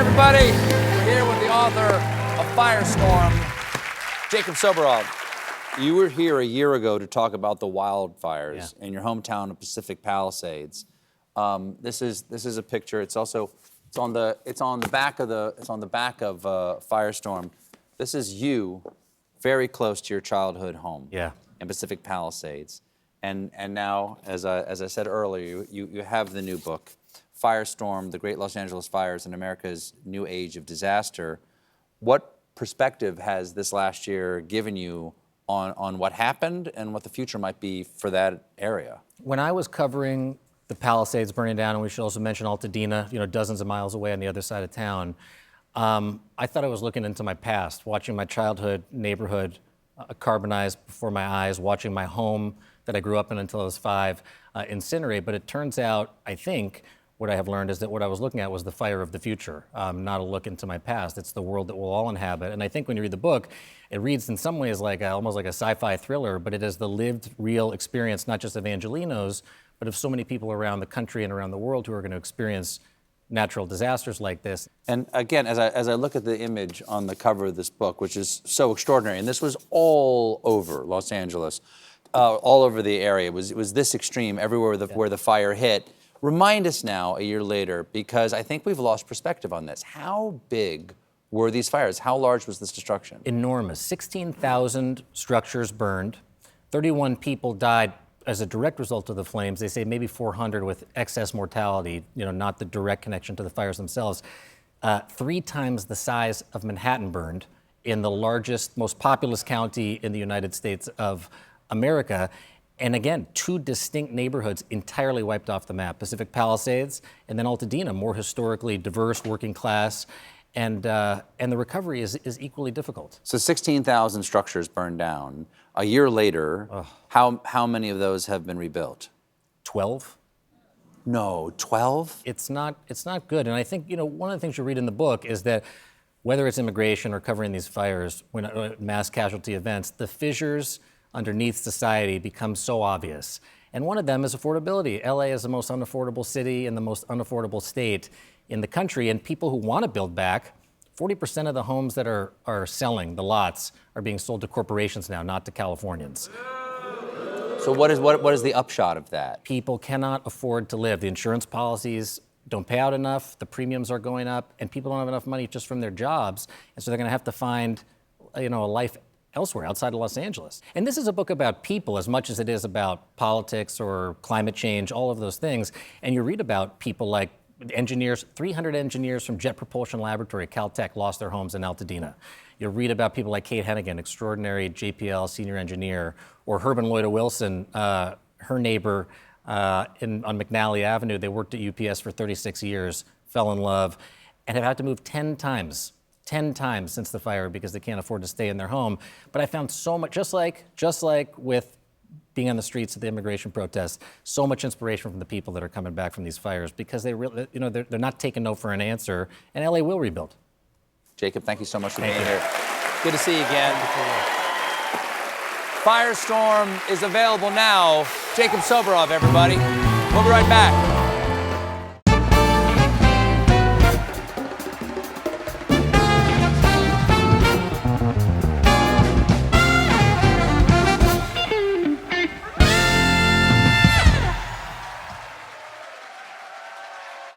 everybody. We're here with the author of Firestorm, Jacob Soboroff. You were here a year ago to talk about the wildfires in your hometown of Pacific Palisades. This is a picture. It's on the back of Firestorm. This is you, very close to your childhood home. In Pacific Palisades, and now, as I said earlier, you have the new book, Firestorm: The Great Los Angeles Fires in America's New Age of Disaster. What perspective has this last year given you on what happened and what the future might be for that area? When I was covering the Palisades burning down, and we should also mention Altadena, dozens of miles away on the other side of town, I thought I was looking into my past, watching my childhood neighborhood carbonized before my eyes, watching my home that I grew up in until I was 5 incinerate. But it turns out, I think, what I have learned is that what I was looking at was the fire of the future, not a look into my past. It's the world that we'll all inhabit. And I think when you read the book, it reads in some ways like almost like a sci-fi thriller, but it is the lived, real experience, not just of Angelenos, but of so many people around the country and around the world who are going to experience natural disasters like this. And again, as I look at the image on the cover of this book, which is so extraordinary, and this was all over Los Angeles, all over the area. It was this extreme everywhere where the fire hit. Remind us now, a year later, because I think we've lost perspective on this. How big were these fires? How large was this destruction? Enormous. 16,000 structures burned. 31 people died as a direct result of the flames. They say maybe 400 with excess mortality, not the direct connection to the fires themselves. 3 times the size of Manhattan burned in the largest, most populous county in the United States of America. And again, 2 distinct neighborhoods entirely wiped off the map, Pacific Palisades and then Altadena, more historically diverse, working class. And the recovery is equally difficult. So 16,000 structures burned down. A year later, how many of those have been rebuilt? 12. No, 12? It's not good. And I think, one of the things you read in the book is that whether it's immigration or covering these fires, when mass casualty events, the fissures underneath society become so obvious. And one of them is affordability. LA is the most unaffordable city and the most unaffordable state in the country, and people who want to build back, 40% of the homes that are selling, the lots, are being sold to corporations now, not to Californians. So what is the upshot of that? People cannot afford to live. The insurance policies don't pay out enough, the premiums are going up, and people don't have enough money just from their jobs, and so they're going to have to find a life elsewhere, outside of Los Angeles. And this is a book about people as much as it is about politics or climate change, all of those things. And you read about people like engineers, 300 engineers from Jet Propulsion Laboratory at Caltech lost their homes in Altadena. You'll read about people like Kate Hennigan, extraordinary JPL senior engineer, or Herb and Loida Wilson, her neighbor on McNally Avenue. They worked at UPS for 36 years, fell in love, and have had to move 10 times since the fire because they can't afford to stay in their home. But I found so much, just like with being on the streets of the immigration protests, so much inspiration from the people that are coming back from these fires because they really, they're not taking no for an answer, and LA will rebuild. Jacob, thank you so much for being here. Good to see you again. Firestorm is available now. Jacob Soboroff, everybody. We'll be right back.